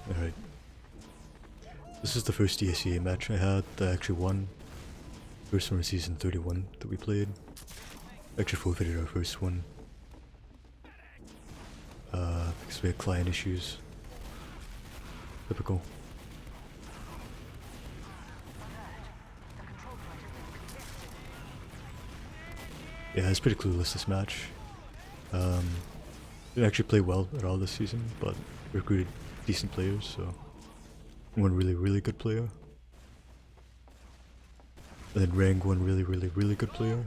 Alright. This is the first DSEA match I had that I actually won. First one in season 31 that we played. Actually forfeited our first one. Because we had client issues. Typical. Yeah, it's pretty clueless this match. Didn't actually play well at all this season, but recruited decent players, so one really good player. And then Rang one really good player.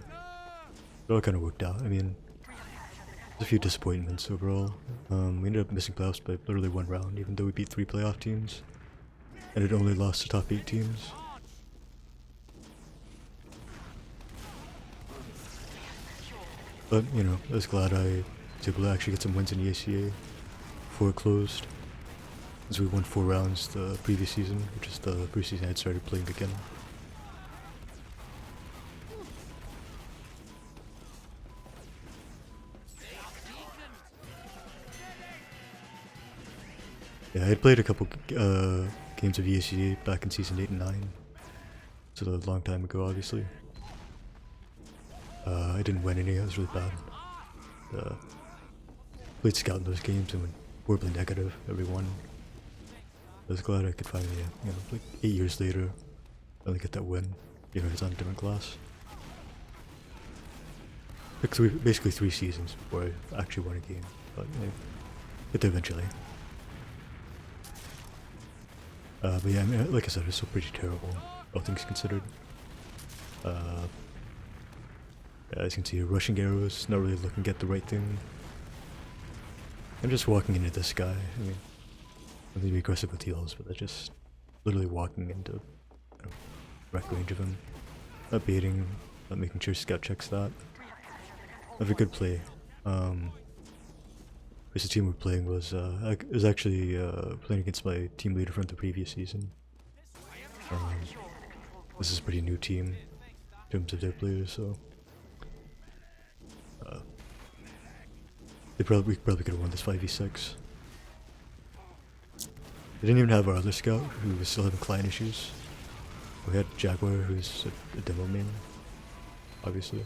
It all kind of worked out. I mean, there's a few disappointments overall. We ended up missing playoffs by literally one round, even though we beat 3 playoff teams. And it only lost to top 8 teams. But, you know, I was glad I was able to actually get some wins in the ACA before it closed. As we won 4 rounds the previous season, which is the first season I had started playing again. Yeah, I had played a couple games of ESEA back in season 8 and 9. So a long time ago, obviously. I didn't win any, it was really bad. Played scout in those games and went horribly negative every one. I was glad I could finally, you know, like 8 years later, finally get that win. You know, it's on a different class. Like basically 3 seasons before I actually won a game, but yeah, get there eventually. But yeah, I mean, like I said, it's still pretty terrible, all things considered. Yeah, as you can see, rushing arrows, not really looking at the right thing. I'm just walking into this guy. I mean, I'm gonna be aggressive with heals, but they're just literally walking into, you know, direct range of him. Not baiting, not making sure scout checks that. Have a good play. The team we're playing was actually playing against my team leader from the previous season. This is a pretty new team in terms of their players, so we probably could have won this 5v6. We didn't even have our other scout, who was still having client issues. We had Jaguar, who's a demo main, obviously.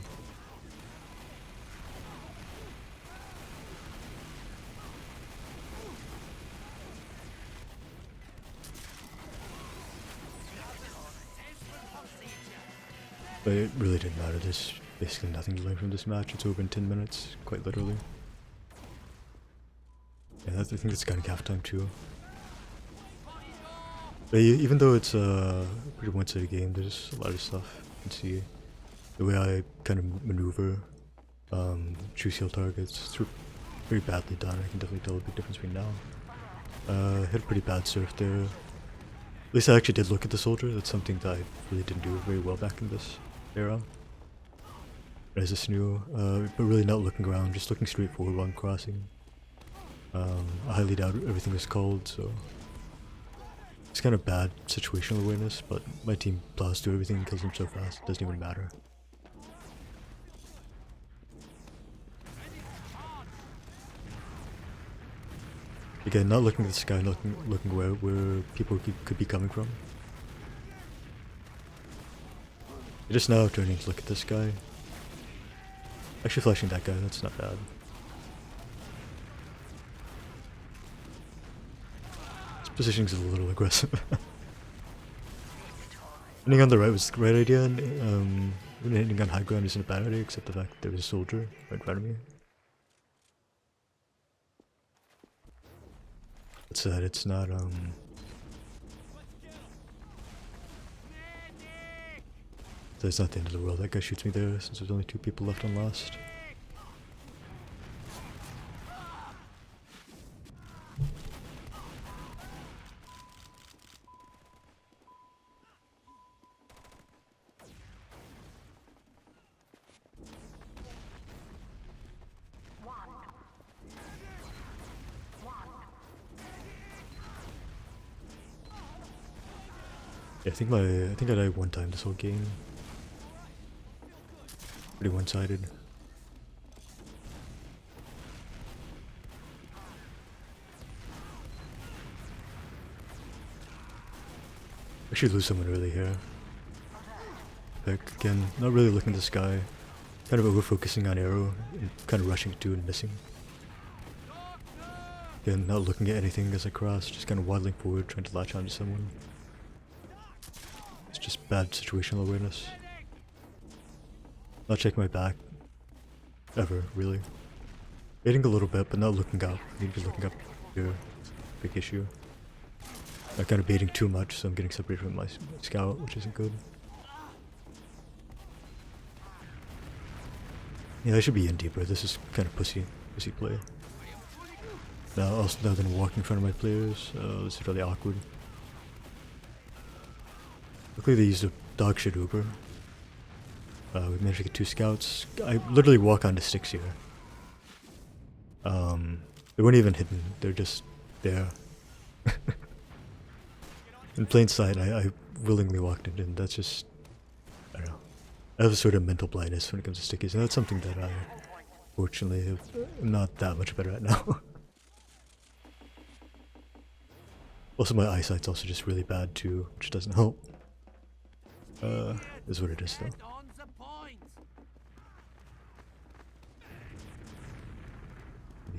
But it really didn't matter, there's basically nothing to learn from this match. It's over in 10 minutes, quite literally. Yeah, I think it's kind of halftime too. But even though it's a pretty one-sided game, there's a lot of stuff you can see. The way I kind of maneuver, choose heal targets, it's pretty badly done. I can definitely tell a big difference between now. Hit a pretty bad surf there. At least I actually did look at the soldier. That's something that I really didn't do very well back in this era. As a snoo, but really not looking around, just looking straight forward while I'm crossing. I highly doubt everything was called, so it's kind of bad situational awareness, but my team plows through everything and kills them so fast, it doesn't even matter. Again, not looking at the sky, looking where people could be coming from. Just now turning to look at this guy. Actually flashing that guy, that's not bad. This positioning's a little aggressive. Hitting on the right was the right idea, and hitting on high ground isn't a bad idea, except the fact that there was a soldier right in front of me. That said, it's not, that's not the end of the world. That guy shoots me there since there's only 2 people left on last. Yeah, I think I died 1 time this whole game. Pretty one-sided. should lose someone early here. Like, again, not really looking at the sky. Kind of over-focusing on arrow and kind of rushing to and missing. Again, not looking at anything as I cross, just kind of waddling forward, trying to latch onto someone. It's just bad situational awareness. Not checking my back. Ever, really. Baiting a little bit, but not looking up. I need to be looking up here. Big issue. I'm kind of baiting too much, so I'm getting separated from my scout, which isn't good. Yeah, I should be in deeper. This is kind of pussy play. Now that I'm walking in front of my players, this is really awkward. Luckily they used a dog shit Uber. We managed to get 2 scouts. I literally walk onto sticks here. They weren't even hidden, they're just there. In plain sight, I willingly walked in, and that's just, I don't know. I have a sort of mental blindness when it comes to stickies, and that's something that I, fortunately, am not that much better at now. Also, my eyesight's also just really bad too, which doesn't help. Is what it is though.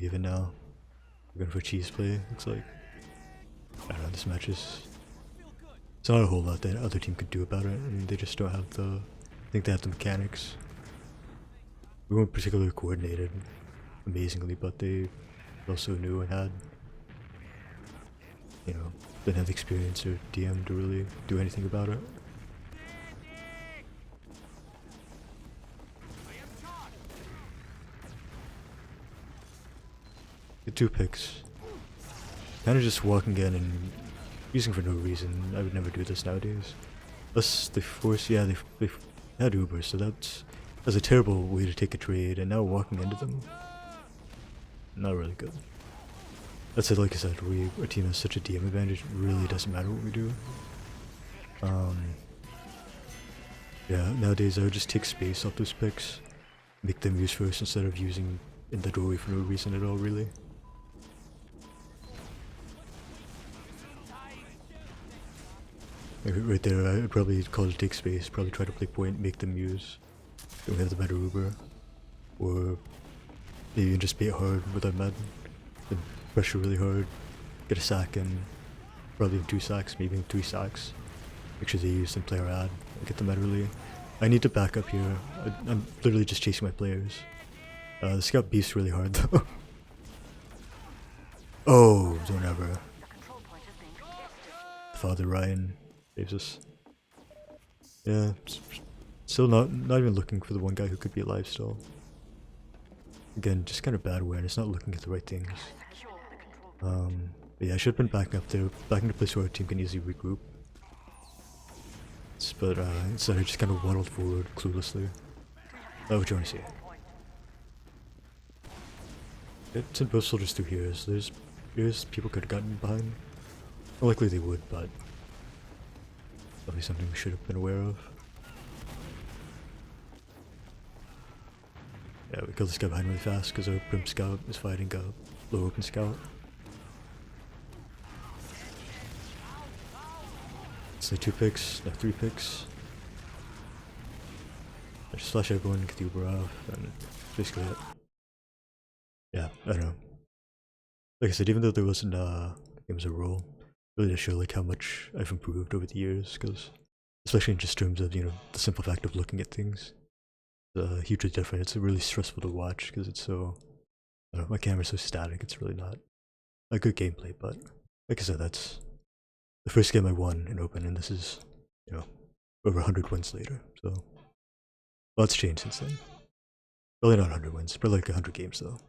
Even now, we're going for cheese play, looks like. I don't know, this match is... It's not a whole lot that other team could do about it, I mean, they just don't have the... I think they have the mechanics. We weren't particularly coordinated, amazingly, but they also knew and had... You know, didn't have the experience or DM to really do anything about it. Get 2 picks. Kind of just walking in and using for no reason. I would never do this nowadays. Plus they force, yeah, they had Ubers, so that's a terrible way to take a trade, and now walking into them, not really good. That said, like I said, our team has such a DM advantage, it really doesn't matter what we do. Yeah, nowadays I would just take space off those picks, make them use first instead of using in the doorway for no reason at all, really. Right there, I'd probably call it take space, probably try to play point, make them use. Then we have the better Uber. Or maybe even just bait hard with our med. Then pressure really hard, get a sack in, probably 2 sacks, maybe 3 sacks. Make sure they use and play our ad, get the med early. I need to back up here, I'm literally just chasing my players. The scout beefs really hard though. Oh, don't ever. Father Ryan saves us. Yeah, still not even looking for the one guy who could be alive still. Again, just kind of bad awareness, not looking at the right things. But yeah, I should have been backing up there, back in a place where our team can easily regroup. But instead I just kind of waddled forward cluelessly. That's what you want to see. It's in both soldiers through here, so there's people could have gotten behind. Well, likely they would, but probably something we should have been aware of. Yeah, we killed this guy behind really fast because our Prim Scout is fighting a low open scout. It's like 2 picks, now 3 picks. I just flash everyone, get the Uber off, and basically it. Yeah, I don't know. Like I said, even though there wasn't it was a role, really to show like how much I've improved over the years, because especially in just terms of, you know, the simple fact of looking at things. Hugely different. It's really stressful to watch because it's so, I don't know, my camera's so static, it's really not a good gameplay, but like I said, that's the first game I won in Open, and this is, you know, over 100 wins later, so lots changed since then. Probably not 100 wins, probably like 100 games though.